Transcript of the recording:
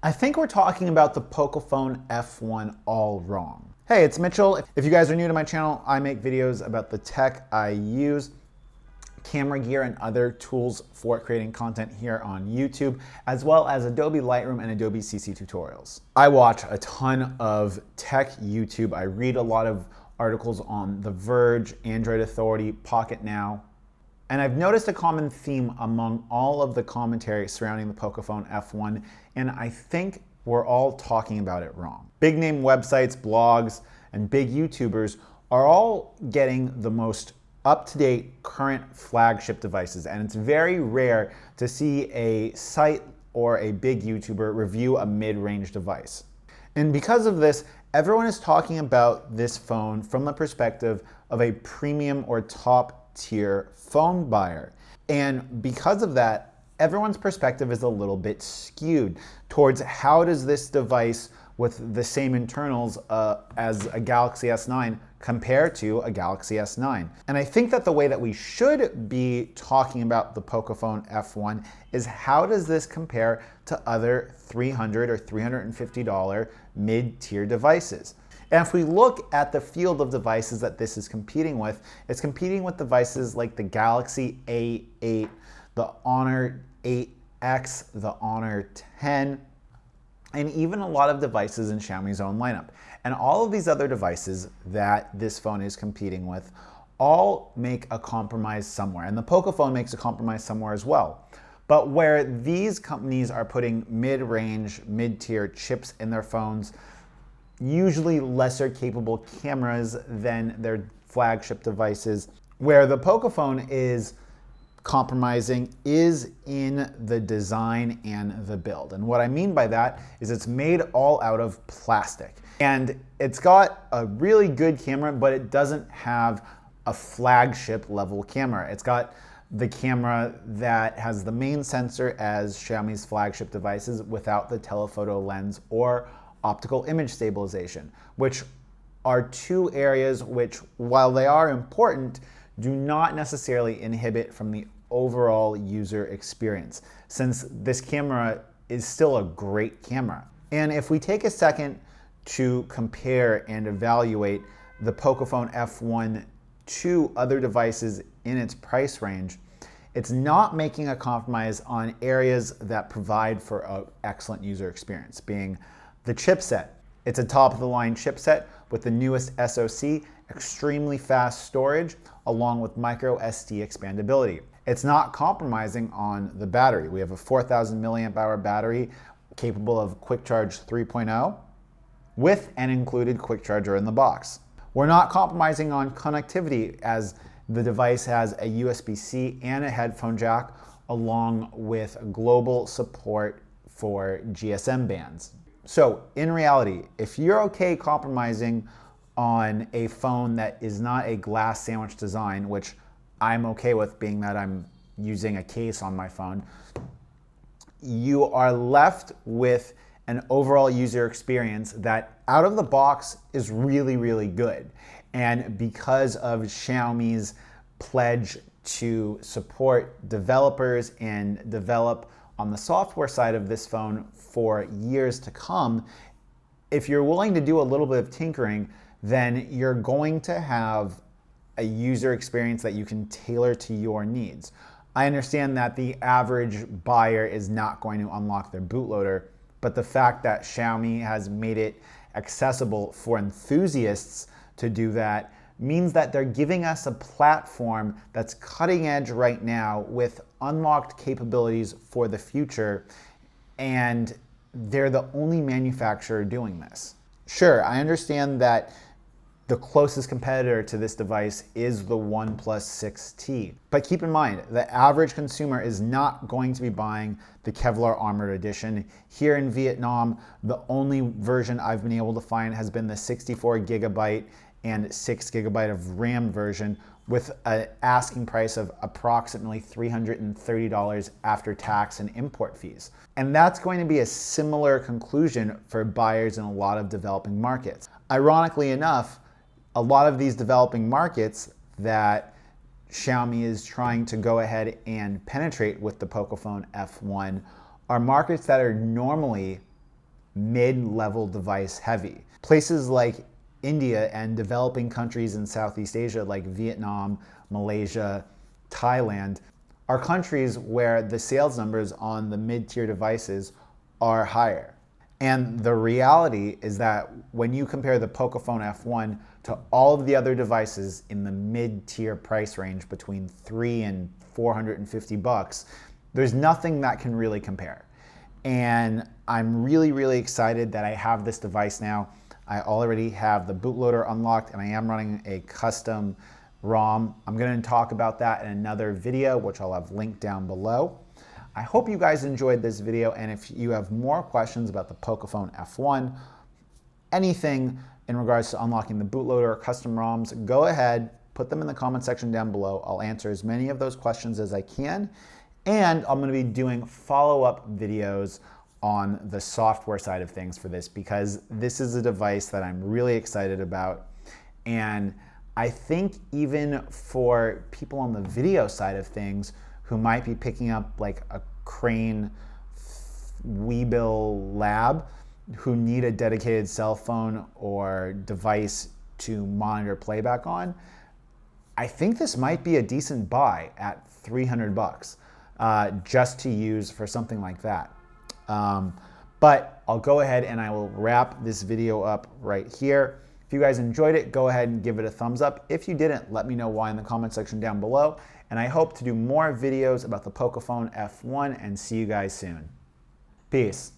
I think we're talking about the Pocophone F1 all wrong. Hey, it's Mitchell. If you guys are new to my channel, I make videos about the tech I use, camera gear, and other tools for creating content here on YouTube, as well as Adobe Lightroom and Adobe CC tutorials. I watch a ton of tech YouTube. I read a lot of articles on The Verge, Android Authority, Pocket Now, and I've noticed a common theme among all of the commentary surrounding the Pocophone F1, and I think we're all talking about it wrong. Big name websites, blogs, and big YouTubers are all getting the most up-to-date current flagship devices, and it's very rare to see a site or a big YouTuber review a mid-range device. And because of this, everyone is talking about this phone from the perspective of a premium or top-tier phone buyer. And because of that, everyone's perspective is a little bit skewed towards how does this device with the same internals as a Galaxy S9 compare to a Galaxy S9. And I think that the way that we should be talking about the Pocophone F1 is how does this compare to other $300 or $350 mid-tier devices. And if we look at the field of devices that this is competing with, it's competing with devices like the Galaxy A8, the Honor 8X, the Honor 10, and even a lot of devices in Xiaomi's own lineup. And all of these other devices that this phone is competing with all make a compromise somewhere. And the Pocophone makes a compromise somewhere as well. But where these companies are putting mid-range, mid-tier chips in their phones, usually lesser capable cameras than their flagship devices, where the Pocophone is compromising is in the design and the build. And what I mean by that is it's made all out of plastic. And it's got a really good camera, but it doesn't have a flagship level camera. It's got the camera that has the main sensor as Xiaomi's flagship devices without the telephoto lens or optical image stabilization, which are two areas which, while they are important, do not necessarily inhibit from the overall user experience, since this camera is still a great camera. And if we take a second to compare and evaluate the Pocophone F1 to other devices in its price range, it's not making a compromise on areas that provide for an excellent user experience, being the chipset. It's a top-of-the-line chipset with the newest SoC, extremely fast storage, along with micro SD expandability. It's not compromising on the battery. We have a 4,000 milliamp hour battery capable of Quick Charge 3.0 with an included quick charger in the box. We're not compromising on connectivity, as the device has a USB-C and a headphone jack, along with global support for GSM bands. So in reality, if you're okay compromising on a phone that is not a glass sandwich design, which I'm okay with, being that I'm using a case on my phone, you are left with an overall user experience that out of the box is really, really good. And because of Xiaomi's pledge to support developers and develop on the software side of this phone for years to come, if you're willing to do a little bit of tinkering, then you're going to have a user experience that you can tailor to your needs. I understand that the average buyer is not going to unlock their bootloader, but the fact that Xiaomi has made it accessible for enthusiasts to do that means that they're giving us a platform that's cutting edge right now with unlocked capabilities for the future, and they're the only manufacturer doing this. Sure, I understand that the closest competitor to this device is the OnePlus 6T. But keep in mind, the average consumer is not going to be buying the Kevlar Armored Edition. Here in Vietnam, the only version I've been able to find has been the 64 gigabyte and 6 gigabyte of RAM version, with an asking price of approximately $330 after tax and import fees. And that's going to be a similar conclusion for buyers in a lot of developing markets. Ironically enough, a lot of these developing markets that Xiaomi is trying to go ahead and penetrate with the Pocophone F1 are markets that are normally mid-level device heavy. Places like India and developing countries in Southeast Asia like Vietnam, Malaysia, Thailand are countries where the sales numbers on the mid-tier devices are higher. And the reality is that when you compare the Pocophone F1 to all of the other devices in the mid-tier price range between $300 and $450, there's nothing that can really compare. And I'm really, really excited that I have this device now. I already have the bootloader unlocked and I am running a custom ROM. I'm going to talk about that in another video, which I'll have linked down below. I hope you guys enjoyed this video, and if you have more questions about the Pocophone F1, anything in regards to unlocking the bootloader or custom ROMs, go ahead, put them in the comment section down below. I'll answer as many of those questions as I can, and I'm going to be doing follow-up videos on the software side of things for this, because this is a device that I'm really excited about, and I think even for people on the video side of things who might be picking up like a Crane Weebill Lab, who need a dedicated cell phone or device to monitor playback on, I think this might be a decent buy at $300 just to use for something like that. But I'll go ahead and I will wrap this video up right here. If you guys enjoyed it, go ahead and give it a thumbs up. If you didn't, let me know why in the comment section down below. And I hope to do more videos about the Pocophone F1 and see you guys soon. Peace.